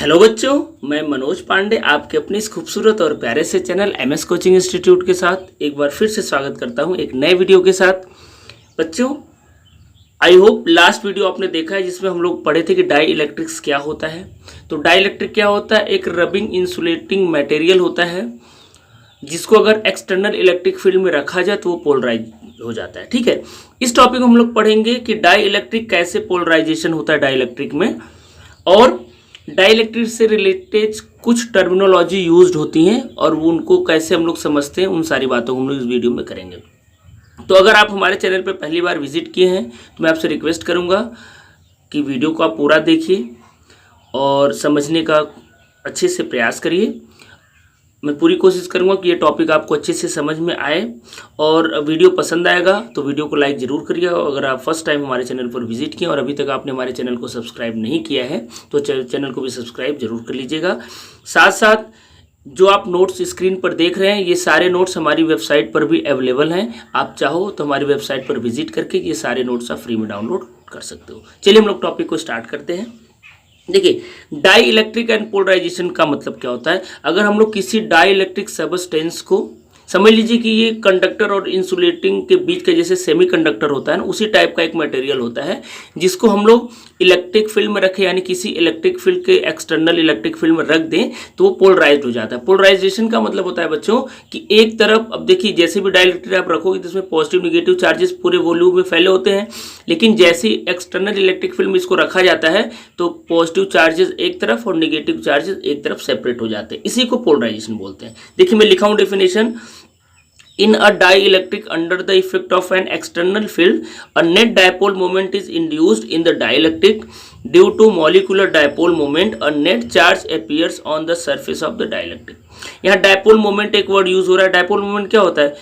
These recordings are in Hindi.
हेलो बच्चों, मैं मनोज पांडे आपके अपने इस खूबसूरत और प्यारे से चैनल एमएस कोचिंग इंस्टीट्यूट के साथ एक बार फिर से स्वागत करता हूं एक नए वीडियो के साथ। बच्चों, आई होप लास्ट वीडियो आपने देखा है जिसमें हम लोग पढ़े थे कि डाई इलेक्ट्रिक्स क्या होता है। तो डाई इलेक्ट्रिक क्या होता है? एक रबिंग इंसुलेटिंग मटेरियल होता है जिसको अगर एक्सटर्नल इलेक्ट्रिक फील्ड में रखा जाए तो वो पोलराइज हो जाता है। ठीक है, इस टॉपिक में हम लोग पढ़ेंगे कि डाई इलेक्ट्रिक कैसे पोलराइजेशन होता है डाई इलेक्ट्रिक में, और डाइइलेक्ट्रिक से रिलेटेड कुछ टर्मिनोलॉजी यूज्ड होती हैं और वो उनको कैसे हम लोग समझते हैं, उन सारी बातों को हम लोग इस वीडियो में करेंगे। तो अगर आप हमारे चैनल पर पहली बार विजिट किए हैं तो मैं आपसे रिक्वेस्ट करूंगा कि वीडियो को आप पूरा देखिए और समझने का अच्छे से प्रयास करिए। मैं पूरी कोशिश करूंगा कि ये टॉपिक आपको अच्छे से समझ में आए, और वीडियो पसंद आएगा तो वीडियो को लाइक ज़रूर करिएगा। अगर आप फर्स्ट टाइम हमारे चैनल पर विजिट किए और अभी तक आपने हमारे चैनल को सब्सक्राइब नहीं किया है तो चैनल को भी सब्सक्राइब जरूर कर लीजिएगा। साथ साथ जो आप नोट्स स्क्रीन पर देख रहे हैं ये सारे नोट्स हमारी वेबसाइट पर भी अवेलेबल हैं। आप चाहो तो हमारी वेबसाइट पर विजिट करके ये सारे नोट्स आप फ्री में डाउनलोड कर सकते हो। चलिए हम लोग टॉपिक को स्टार्ट करते हैं। देखिए, डाई इलेक्ट्रिक एंड पोलराइजेशन का मतलब क्या होता है। अगर हम लोग किसी डाई इलेक्ट्रिक सबस्टेंस को समझ लीजिए कि ये कंडक्टर और इंसुलेटिंग के बीच का जैसे सेमीकंडक्टर होता है ना, उसी टाइप का एक मटेरियल होता है जिसको हम लोग इलेक्ट्रिक फील्ड में रखें, यानी किसी इलेक्ट्रिक फील्ड के एक्सटर्नल इलेक्ट्रिक फील्ड में रख दें तो वो पोलराइज्ड हो जाता है। पोलराइजेशन का मतलब होता है बच्चों कि एक तरफ, अब देखिए जैसे भी डाई इलेक्ट्रिक आप रखोगे तो इसमें पॉजिटिव निगेटिव चार्जेस पूरे वॉल्यूम में फैले होते हैं, लेकिन जैसे एक्सटर्नल इलेक्ट्रिक फील्ड में इसको रखा जाता है तो पॉजिटिव चार्जेस एक तरफ और निगेटिव चार्जेस एक तरफ सेपरेट हो जाते हैं। इसी को पोलराइजेशन बोलते हैं। देखिए मैं लिखा हूं definition. In a dielectric, under the effect of an external field, a net dipole moment is induced in the dielectric. Due to molecular dipole moment, a net charge appears on the surface of the dielectric. यहाँ dipole moment एक वर्ड यूज हो रहा है। dipole moment क्या होता है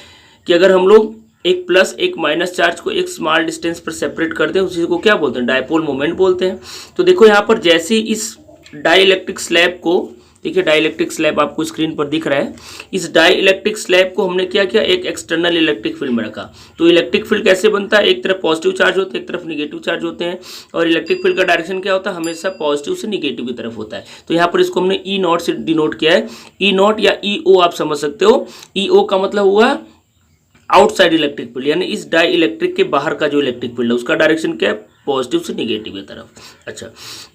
कि अगर हम लोग एक प्लस एक माइनस चार्ज को एक स्मॉल डिस्टेंस पर सेपरेट करते हैं उसी को क्या बोलते हैं? डायपोल मोमेंट बोलते हैं। तो देखो यहाँ पर जैसे इस डाइइलेक्ट्रिक स्लैब को, देखिए डाइइलेक्ट्रिक स्लैब आपको स्क्रीन पर दिख रहा है, इस डाइइलेक्ट्रिक स्लैब को हमने क्या किया, एक एक्सटर्नल इलेक्ट्रिक फील्ड में रखा। तो इलेक्ट्रिक फील्ड कैसे बनता है? एक तरफ पॉजिटिव चार्ज होते हैं, एक तरफ निगेटिव चार्ज होते हैं, और इलेक्ट्रिक फील्ड का डायरेक्शन क्या होता है? हमेशा पॉजिटिव से निगेटिव की तरफ होता है। तो यहाँ पर इसको हमने ई नॉट से डिनोट किया है। ई नॉट या ई ओ आप समझ सकते हो। ई ओ का मतलब हुआ आउटसाइड इलेक्ट्रिक फील्ड, यानी इस डाई इलेक्ट्रिक के बाहर का जो इलेक्ट्रिक फील्ड है उसका डायरेक्शन क्या है? पॉजिटिव से निगेटिव की तरफ। अच्छा,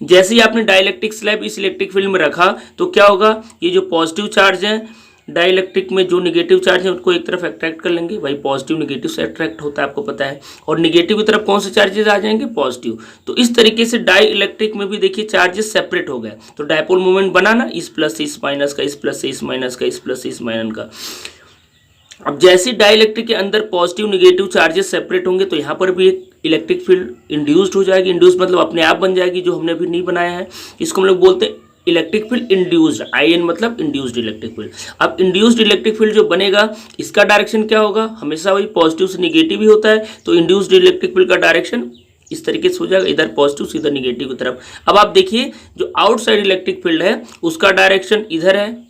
जैसे ही आपने डाइइलेक्ट्रिक स्लैब इस इलेक्ट्रिक फील्ड में रखा तो क्या होगा? ये जो पॉजिटिव चार्ज है डाइइलेक्ट्रिक में, जो निगेटिव चार्ज है उनको एक तरफ अट्रैक्ट कर लेंगे। भाई पॉजिटिव निगेटिव से अट्रैक्ट होता है, आपको पता है। और निगेटिव की तरफ कौन से चार्जेस आ जाएंगे? पॉजिटिव। तो इस तरीके से डाई इलेक्ट्रिक में भी देखिए चार्जेस सेपरेट हो गए। तो डायपोल मोमेंट बना ना, इस प्लस से इस माइनस का, इस प्लस से इस माइनस का, इस प्लस से इस माइनस का। अब जैसे डाइइलेक्ट्रिक के अंदर पॉजिटिव निगेटिव चार्जेस सेपरेट होंगे तो यहाँ पर भी एक इलेक्ट्रिक फील्ड इंड्यूस्ड हो जाएगी। इंड्यूस्ड मतलब अपने आप बन जाएगी, जो हमने अभी नहीं बनाया है। इसको हम लोग बोलते हैं इलेक्ट्रिक फील्ड इंड्यूस्ड। IN मतलब इंड्यूस्ड इलेक्ट्रिक फील्ड। अब इंड्यूस्ड इलेक्ट्रिक फील्ड जो बनेगा इसका डायरेक्शन क्या होगा? हमेशा वही पॉजिटिव से निगेटिव ही होता है। तो इंड्यूस्ड इलेक्ट्रिक फील्ड का डायरेक्शन इस तरीके से हो जाएगा, इधर पॉजिटिव से इधर निगेटिव की तरफ। अब आप देखिए जो आउटसाइड इलेक्ट्रिक फील्ड है उसका डायरेक्शन इधर है,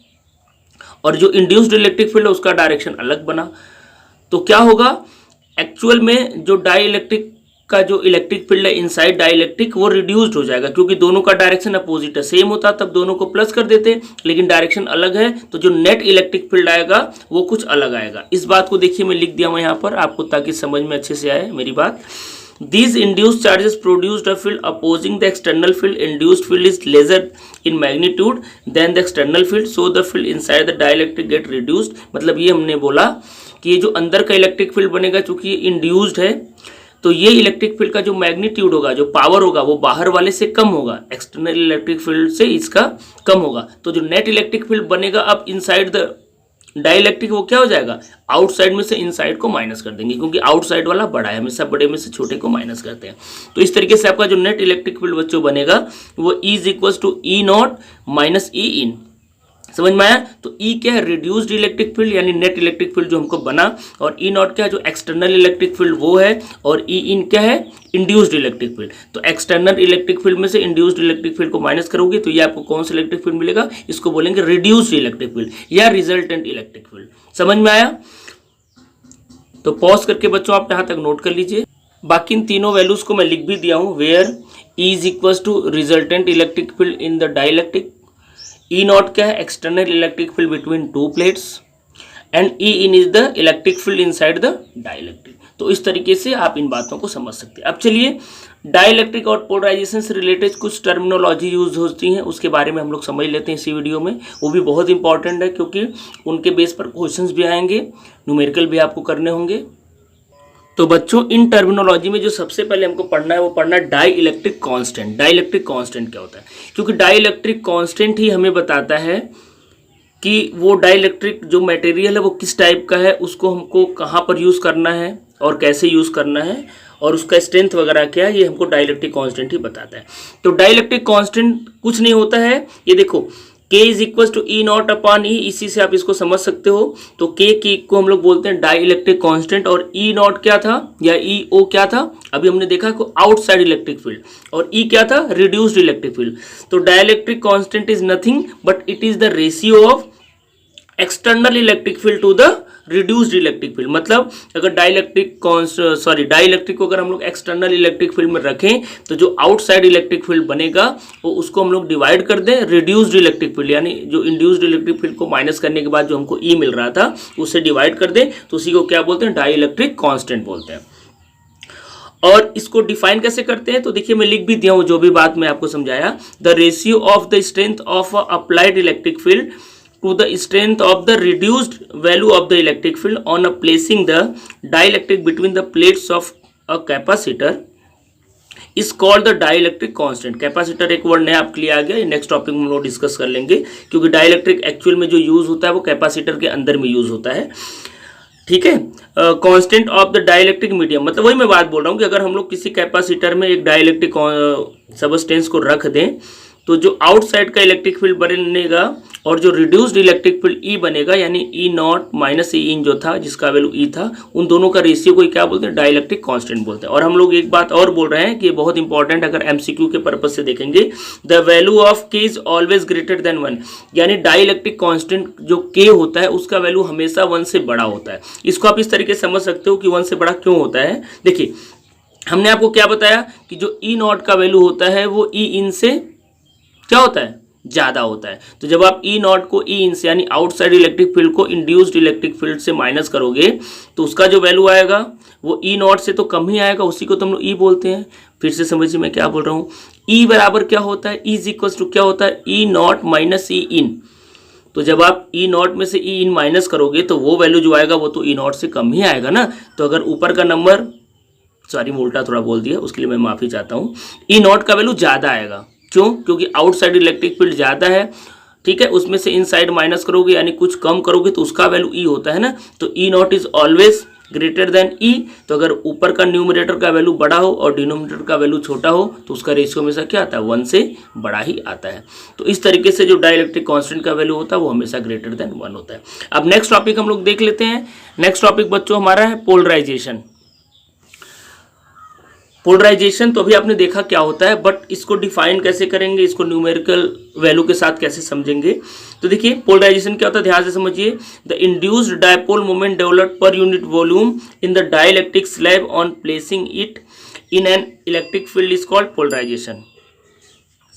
और जो इंड्यूस्ड इलेक्ट्रिक फील्ड है उसका डायरेक्शन अलग बना। तो क्या होगा? एक्चुअल में जो डाइइलेक्ट्रिक का जो इलेक्ट्रिक फील्ड है इनसाइड डाइइलेक्ट्रिक वो रिड्यूस्ड हो जाएगा, क्योंकि दोनों का डायरेक्शन अपोजिट है। सेम होता तब दोनों को प्लस कर देते, लेकिन डायरेक्शन अलग है तो जो नेट इलेक्ट्रिक फील्ड आएगा वो कुछ अलग आएगा। इस बात को देखिए मैं लिख दिया हूं यहाँ पर आपको, ताकि समझ में अच्छे से आए मेरी बात। These induced charges produced a field opposing the external field. Induced field is lesser in magnitude than the external field, so the field inside the dielectric get reduced. मतलब ये हमने बोला कि ये जो अंदर का इलेक्ट्रिक फील्ड बनेगा, चूंकि ये इंड्यूस्ड है तो ये इलेक्ट्रिक फील्ड का जो मैग्नीट्यूड होगा, जो पावर होगा, वो बाहर वाले से कम होगा, एक्सटर्नल इलेक्ट्रिक फील्ड से इसका कम होगा। तो जो नेट इलेक्ट्रिक फील्ड बनेगा अब इनसाइड द डाइइलेक्ट्रिक वो क्या हो जाएगा? आउटसाइड में से इनसाइड को माइनस कर देंगे, क्योंकि आउटसाइड वाला बड़ा है, हमेशा बड़े में से छोटे को माइनस करते हैं। तो इस तरीके से आपका जो नेट इलेक्ट्रिक फील्ड बच्चों बनेगा वो E is equal to E not minus E in. समझ में आया? तो E क्या है? रिड्यूस्ड इलेक्ट्रिक फील्ड, यानी नेट इलेक्ट्रिक फील्ड जो हमको बना, और E नॉट क्या है? जो एक्सटर्नल इलेक्ट्रिक फील्ड वो है, और E इन क्या है? Induced electric field. तो एक्सटर्नल इलेक्ट्रिक फील्ड में से इंड्यूस्ड इलेक्ट्रिक फील्ड को माइनस करोगे तो ये आपको कौन सा इलेक्ट्रिक फील्ड मिलेगा? इसको बोलेंगे रिड्यूस्ड इलेक्ट्रिक फील्ड या रिजल्टेंट इलेक्ट्रिक फील्ड। समझ में आया? तो पॉज करके बच्चों आप यहाँ तक नोट कर लीजिए। बाकी इन तीनों वैल्यूज को मैं लिख भी दिया हूँ, where E is equal to resultant electric field in the dielectric, E naught क्या है, external electric field between two plates, and E in is the electric field inside the dielectric. तो इस तरीके से आप इन बातों को समझ सकते हैं। अब चलिए डाइलेक्ट्रिक और पोलराइजेशन से रिलेटेड कुछ टर्मिनोलॉजी यूज होती हैं, उसके बारे में हम लोग समझ लेते हैं इसी वीडियो में। वो भी बहुत इंपॉर्टेंट है क्योंकि उनके बेस पर क्वेश्चंस भी आएंगे, न्यूमेरिकल भी आपको करने होंगे। तो बच्चों इन टर्मिनोलॉजी में जो सबसे पहले हमको पढ़ना है वो पढ़ना है dielectric constant. Dielectric constant क्या होता है, क्योंकि डाई इलेक्ट्रिक कॉन्स्टेंट ही हमें बताता है कि वो डाइलेक्ट्रिक जो मटेरियल है वो किस टाइप का है, उसको हमको कहाँ पर यूज़ करना है और कैसे यूज़ करना है, और उसका स्ट्रेंथ वगैरह क्या है, ये हमको डाइलेक्ट्रिक कांस्टेंट ही बताता है। तो डाइलेक्ट्रिक कांस्टेंट कुछ नहीं होता है, ये देखो K is equal to E not upon E, इसी से आप इसको समझ सकते हो। तो K की को हम लोग बोलते हैं डाई इलेक्ट्रिक कॉन्स्टेंट, और ई नॉट क्या था या ई ओ क्या था, अभी हमने देखा कि आउटसाइड इलेक्ट्रिक फील्ड, और ई क्या था, रिड्यूस्ड इलेक्ट्रिक फील्ड। तो dielectric constant is nothing but it is the ratio of external electric field to the reduced electric field. मतलब अगर डाइलेक्ट्रिक को अगर हम लोग एक्सटर्नल इलेक्ट्रिक फील्ड में रखें तो जो आउटसाइड इलेक्ट्रिक फील्ड बनेगा वो उसको हम लोग डिवाइड कर दें रिड्यूस्ड इलेक्ट्रिक फील्ड, यानी जो इंड्यूस्ड इलेक्ट्रिक फील्ड को माइनस करने के बाद जो हमको ई मिल रहा था उससे डिवाइड कर दें, तो उसी को क्या बोलते हैं, डाई इलेक्ट्रिक कॉन्स्टेंट बोलते हैं। और इसको डिफाइन कैसे करते हैं, तो देखिए मैं लिख भी दिया हूँ जो भी बात मैं आपको समझाया। The ratio of the strength of applied electric field to the strength of the reduced value of the electric field on placing the dielectric between the plates of a capacitor is called the dielectric constant। Capacitor एक वर्ड नया आपके लिए आ गया, नेक्स्ट टॉपिक में हम लोग डिस्कस कर लेंगे, क्योंकि डाइलेक्ट्रिक एक्चुअल में जो यूज होता है वो कैपेसिटर के अंदर में यूज होता है। ठीक है, constant of the dielectric medium, मतलब वही मैं बात बोल रहा हूँ कि अगर हम लोग किसी कैपेसिटर में एक डाइलेक्ट्रिक सबस्टेंस को रख दें तो जो आउटसाइड का इलेक्ट्रिक फील्ड बनेगा और जो रिड्यूस्ड इलेक्ट्रिक फील्ड ई बनेगा, यानी ई नॉट माइनस ई इन जो था जिसका वैल्यू ई था, उन दोनों का रेशियो को क्या बोलते हैं, डाइलेक्ट्रिक कांस्टेंट बोलते हैं। और हम लोग एक बात और बोल रहे हैं कि ये बहुत इंपॉर्टेंट, अगर एमसीक्यू के पर्पज से देखेंगे, द वैल्यू ऑफ के इज ऑलवेज ग्रेटर देन 1, यानी डाइलेक्ट्रिक कांस्टेंट जो के होता है उसका वैल्यू हमेशा 1 से बड़ा होता है। इसको आप इस तरीके से समझ सकते हो कि 1 से बड़ा क्यों होता है। देखिए हमने आपको क्या बताया कि जो ई नॉट का वैल्यू होता है वो ई इन से क्या होता है, ज़्यादा होता है। तो जब आप ई नॉट को ई इन से यानी आउटसाइड इलेक्ट्रिक फील्ड को इंड्यूस्ड इलेक्ट्रिक फील्ड से माइनस करोगे तो उसका जो वैल्यू आएगा वो ई नॉट से तो कम ही आएगा, उसी को तो हम लोग ई बोलते हैं। फिर से समझिए मैं क्या बोल रहा हूँ, ई बराबर क्या होता है, ई इज इक्वल टू क्या होता है, ई नॉट माइनस ई इन। तो जब आप ई नॉट में से ई इन माइनस करोगे तो वो वैल्यू जो आएगा वो तो ई नॉट से कम ही आएगा ना। तो अगर ऊपर का नंबर, सॉरी मैं उल्टा थोड़ा बोल दिया, उसके लिए मैं माफ़ी चाहता हूँ, ई नॉट का वैल्यू ज़्यादा आएगा। क्यों, क्योंकि आउटसाइड इलेक्ट्रिक फील्ड ज़्यादा है, ठीक है, उसमें से इनसाइड माइनस करोगे यानी कुछ कम करोगे तो उसका वैल्यू ई होता है ना। तो E not is always greater than E. तो अगर ऊपर का न्यूमरेटर का वैल्यू बड़ा हो और डिनोमिनेटर का वैल्यू छोटा हो तो उसका रेशियो हमेशा क्या आता है, 1 से बड़ा ही आता है। तो इस तरीके से जो डाइलेक्ट्रिक कांस्टेंट का वैल्यू होता है वो हमेशा ग्रेटर देन 1 होता है। अब नेक्स्ट टॉपिक हम लोग देख लेते हैं। नेक्स्ट टॉपिक बच्चों हमारा है पोलराइजेशन। पोलराइजेशन तो अभी आपने देखा क्या होता है, बट इसको डिफाइन कैसे करेंगे, इसको न्यूमेरिकल वैल्यू के साथ कैसे समझेंगे। तो देखिए पोलराइजेशन क्या होता है, ध्यान से समझिए। The induced dipole moment developed per unit volume in the dielectric slab on placing it in an electric field is called polarization.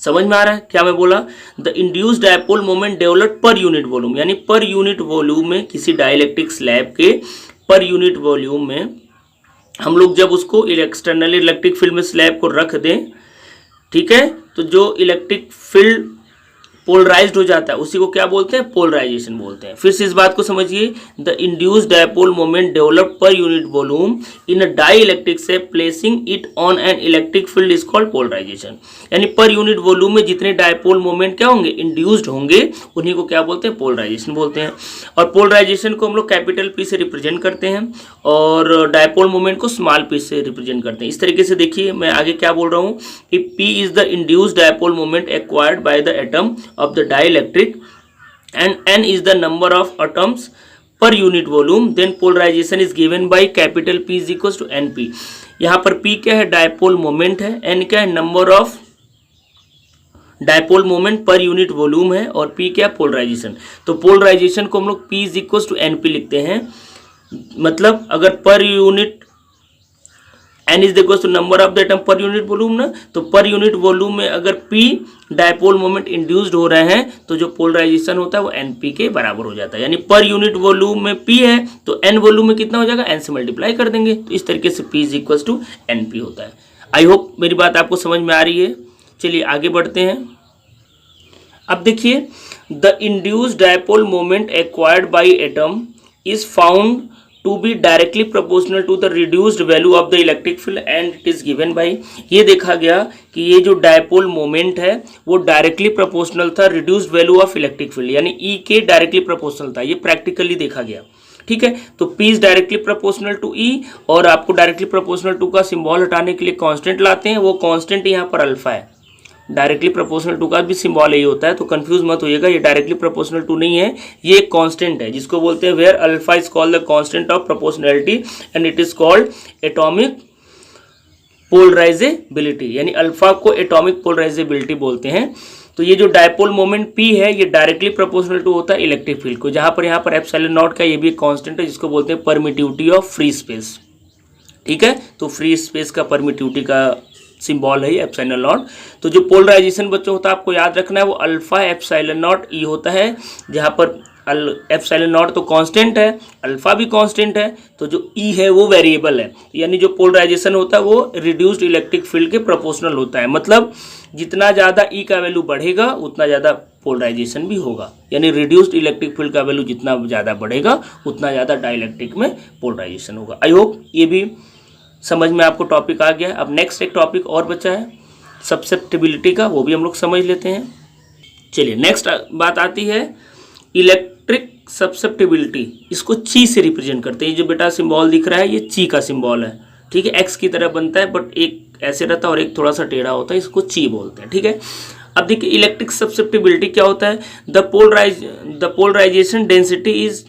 समझ में आ रहा है क्या मैं बोला, the induced dipole moment developed per unit volume, यानी पर यूनिट वॉल्यूम में किसी डाइलेक्ट्रिक स्लैब के पर यूनिट वॉल्यूम में हम लोग जब उसको एक्सटर्नल इलेक्ट्रिक फील्ड में स्लैब को रख दें, ठीक है, तो जो इलेक्ट्रिक फील्ड पोलराइज्ड हो जाता है उसी को क्या बोलते हैं, पोलराइजेशन बोलते हैं। फिर से इस बात को समझिए, the induced dipole moment developed per unit volume in a dielectric से placing it on an electric field is called polarisation. यानी पर यूनिट वॉल्यूम में जितने डायपोल मोमेंट क्या होंगे, इंड्यूस्ड होंगे, उन्हीं को क्या बोलते हैं, पोलराइजेशन बोलते हैं। और पोलराइजेशन को हम लोग कैपिटल पी से रिप्रेजेंट करते हैं और डायपोल मोमेंट को स्मॉल पी से रिप्रेजेंट करते हैं। इस तरीके से देखिए मैं आगे क्या बोल रहा हूँ कि P is the induced dipole moment acquired by the atom of the dielectric and n is the number of atoms per unit volume, then polarization is given by capital P is equals to np। यहाँ पर P क्या है, डायपोल मोमेंट है, n क्या है, नंबर ऑफ डायपोल मोमेंट पर यूनिट वॉल्यूम है, और P क्या है, पोलराइजेशन। तो पोलराइजेशन को हम लोग P is equals to np लिखते हैं। मतलब अगर per unit N is equal to number of the atom per unit volume ना, तो पर यूनिट वॉल्यूम में अगर पी डायपोल मोमेंट इंड्यूस्ड हो रहे हैं तो जो पोलराइजेशन होता है वो एनपी के बराबर हो जाता है। यानी पर यूनिट वॉल्यूम में पी है तो एन वॉल्यूम में कितना हो जाएगा, एन से मल्टीप्लाई कर देंगे, तो इस तरीके से P is equal to NP होता है। आई होप मेरी बात आपको समझ में आ रही है। चलिए आगे बढ़ते हैं। अब देखिए, the induced dipole moment acquired by atom is found to be directly proportional to the reduced value of the electric field and it is given by, ये देखा गया कि ये जो डायपोल मोमेंट है वो डायरेक्टली प्रोपोर्शनल था reduced value of electric field, यानी ई के डायरेक्टली प्रोपोर्शनल था, ये प्रैक्टिकली देखा गया। ठीक है, तो P is directly proportional to E और आपको डायरेक्टली प्रोपोर्शनल टू का सिंबल हटाने के लिए कांस्टेंट लाते हैं, वो कांस्टेंट यहाँ पर अल्फा है। डायरेक्टली प्रोपोर्शनल टू का भी सिंबल यही होता है, तो कंफ्यूज मत होइएगा, ये डायरेक्टली प्रोपोर्शनल टू नहीं है, ये एक कांस्टेंट है जिसको बोलते हैं where alpha is called the constant of proportionality and it is called atomic polarizability, यानी अल्फा को एटॉमिक पोलराइजेबिलिटी बोलते हैं। तो ये जो डायपोल मोमेंट P है ये डायरेक्टली प्रोपोर्शनल टू होता है इलेक्ट्रिक फील्ड को, जहां पर यहाँ पर एप्सिलॉन नॉट का ये भी एक कांस्टेंट है जिसको बोलते हैं परमिटिविटी ऑफ फ्री स्पेस। ठीक है, तो फ्री स्पेस का परमिटिविटी का सिंबल है एप्सिलॉन नॉट। तो जो पोलराइजेशन बच्चों होता है आपको याद रखना है वो अल्फा एप्सिलॉन नॉट ई होता है, जहाँ पर एप्सिलॉन नॉट तो कांस्टेंट है, अल्फा भी कांस्टेंट है, तो जो ई है वो वेरिएबल है, यानी जो पोलराइजेशन होता है वो रिड्यूस्ड इलेक्ट्रिक फील्ड के प्रोपोर्शनल होता है। मतलब जितना ज़्यादा ई का वैल्यू बढ़ेगा उतना ज़्यादा पोलराइजेशन भी होगा, यानी रिड्यूस्ड इलेक्ट्रिक फील्ड का वैल्यू जितना ज़्यादा बढ़ेगा उतना ज़्यादा डाइलेक्ट्रिक में पोलराइजेशन होगा। आई होप ये भी समझ में आपको टॉपिक आ गया। अब नेक्स्ट एक टॉपिक और बचा है सब्सेप्टिबिलिटी का, वो भी हम लोग समझ लेते हैं। चलिए नेक्स्ट बात आती है इलेक्ट्रिक सब्सेप्टिबिलिटी, इसको ची से रिप्रेजेंट करते हैं। ये जो बेटा सिंबल दिख रहा है ये ची का सिंबल है। ठीक है, एक्स की तरह बनता है बट एक ऐसे रहता है और एक थोड़ा सा टेढ़ा होता है, इसको ची बोलते हैं। ठीक है, अब देखिए इलेक्ट्रिक सब्सेप्टिबिलिटी क्या होता है। The polarization density is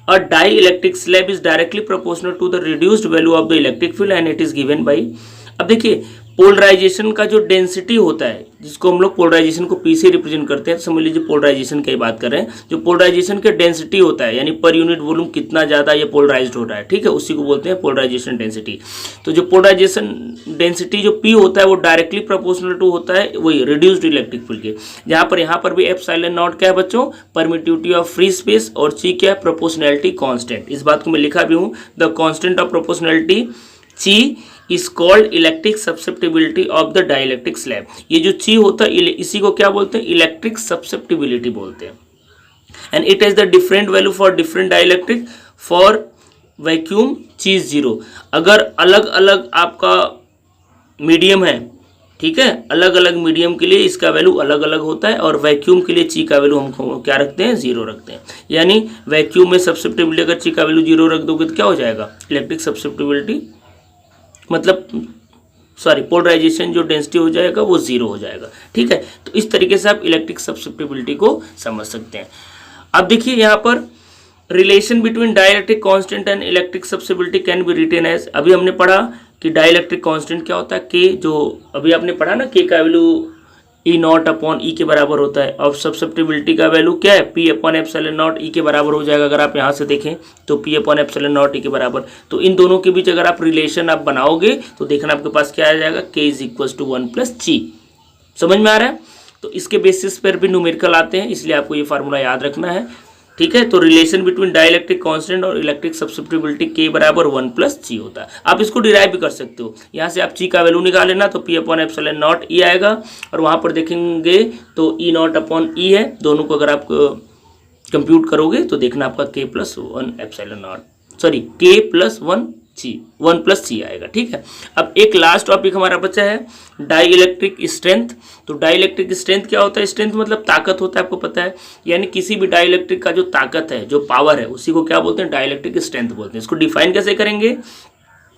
a dielectric slab is directly proportional to the reduced value of the electric field and it is given by, अब देखिए पोलराइजेशन का जो डेंसिटी होता है जिसको हम लोग पोलराइजेशन को पी से रिप्रेजेंट करते हैं, तो समझ लीजिए पोलराइजेशन की बात कर रहे हैं। जो पोलराइजेशन का डेंसिटी होता है यानी पर यूनिट वॉल्यूम कितना ज़्यादा ये पोलराइज्ड हो रहा है, ठीक है, उसी को बोलते हैं पोलराइजेशन डेंसिटी। तो जो पोलराइजेशन डेंसिटी जो पी होता है वो डायरेक्टली प्रोपोर्शनल टू होता है वही रिड्यूस्ड इलेक्ट्रिक फील्ड के, जहाँ पर यहाँ पर भी एप्सिलॉन नॉट क्या है बच्चों, परमिटिविटी ऑफ फ्री स्पेस, और ची क्या है, प्रोपोर्शनैलिटी कांस्टेंट। इस बात को मैं लिखा भी हूँ, the constant of proportionality chi is called electric susceptibility of the dielectric slab. ये जो ची होता है इसी को क्या बोलते हैं, इलेक्ट्रिक सब्सेप्टिबिलिटी बोलते हैं। And it is the different value for different dielectric, for vacuum ची इज 0। अगर अलग अलग आपका मीडियम है, ठीक है, अलग अलग मीडियम के लिए इसका वैल्यू अलग अलग होता है, और वैक्यूम के लिए ची का वैल्यू हम क्या रखते हैं, 0 रखते हैं। यानी वैक्यूम में सब्सेप्टिबिलिटी अगर ची का वैल्यू 0 रख दोगे तो क्या हो जाएगा, इलेक्ट्रिक सब्सेप्टिबिलिटी मतलब सॉरी पोलराइजेशन जो डेंसिटी हो जाएगा वो 0 हो जाएगा। ठीक है, तो इस तरीके से आप इलेक्ट्रिक सब्सेप्टिबिलिटी को समझ सकते हैं। अब देखिए यहाँ पर relation between dielectric constant and electric susceptibility can be written as, अभी हमने पढ़ा कि डाइलेक्ट्रिक कांस्टेंट क्या होता है, के, जो अभी आपने पढ़ा ना, के का वैल्यू ई नॉट अपॉन ई के बराबर होता है, और सब्सेप्टिबिलिटी का वैल्यू क्या है, पी अपॉन एप्सिलॉन नॉट ई के बराबर हो जाएगा। अगर आप यहाँ से देखें तो पी अपॉन एप्सिलॉन नॉट ई के बराबर, तो इन दोनों के बीच अगर आप रिलेशन आप बनाओगे तो देखना आपके पास क्या आ जाएगा, के इज इक्वल टू 1 प्लस ची। समझ में आ रहा है, तो इसके बेसिस पर भी न्यूमेरिकल आते हैं, इसलिए आपको ये फार्मूला याद रखना है। ठीक है, तो रिलेशन बिटवीन डाइलेक्ट्रिक कांस्टेंट और इलेक्ट्रिक सब्सेप्टिबिलिटी के बराबर 1 प्लस ची होता है। आप इसको डिराइव भी कर सकते हो, यहाँ से आप ची का वैल्यू निकाल लेना तो पी अपॉन एप्सिलॉन नॉट ई आएगा, और वहाँ पर देखेंगे तो ई नॉट अपॉन ई है, दोनों को अगर आप कंप्यूट करोगे तो देखना आपका के प्लस 1 एप्सिलॉन नॉट, सॉरी के प्लस 1 प्लस ची आएगा। ठीक है, अब एक लास्ट टॉपिक हमारा बचा है डाई इलेक्ट्रिक स्ट्रेंथ। तो डाई इलेक्ट्रिक स्ट्रेंथ क्या होता है, स्ट्रेंथ मतलब ताकत होता है, आपको पता है, यानी किसी भी डाई इलेक्ट्रिक का जो ताकत है, जो पावर है, उसी को क्या बोलते हैं, डाई इलेक्ट्रिक स्ट्रेंथ बोलते हैं। इसको डिफाइन कैसे करेंगे,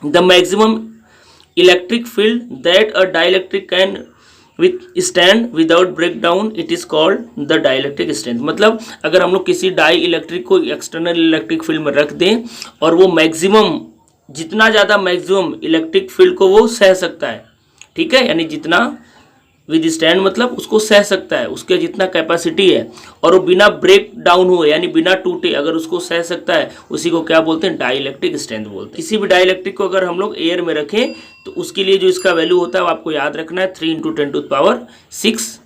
the maximum electric field that a dielectric can withstand without break down, it is called the dielectric strength. मतलब अगर हम लोग किसी डाई इलेक्ट्रिक को एक्सटर्नल इलेक्ट्रिक फील्ड में रख दें और वो मैक्सिमम, जितना ज़्यादा मैक्सिमम इलेक्ट्रिक फील्ड को वो सह सकता है, ठीक है, यानी जितना विद स्टैंड मतलब उसको सह सकता है, उसके जितना कैपेसिटी है, और वो बिना ब्रेक डाउन हुए यानी बिना टूटे अगर उसको सह सकता है, उसी को क्या बोलते हैं, डाइलेक्ट्रिक स्ट्रेंथ बोलते हैं। किसी भी डाइलेक्ट्रिक को अगर हम लोग एयर में रखें तो उसके लिए जो इसका वैल्यू होता है वो आपको याद रखना है, 3 × 10⁶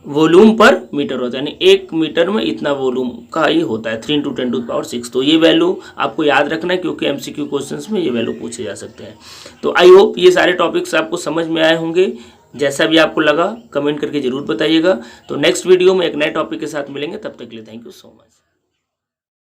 वॉल्यूम पर मीटर होता है, यानी 1 मीटर में इतना वॉल्यूम का ही होता है, 3 × 10⁶। तो ये वैल्यू आपको याद रखना है क्योंकि MCQ क्वेश्चंस में ये वैल्यू पूछे जा सकते हैं। तो आई होप ये सारे टॉपिक्स आपको समझ में आए होंगे। जैसा भी आपको लगा कमेंट करके जरूर बताइएगा। तो नेक्स्ट वीडियो में एक नए टॉपिक के साथ मिलेंगे, तब तक के लिए थैंक यू सो मच।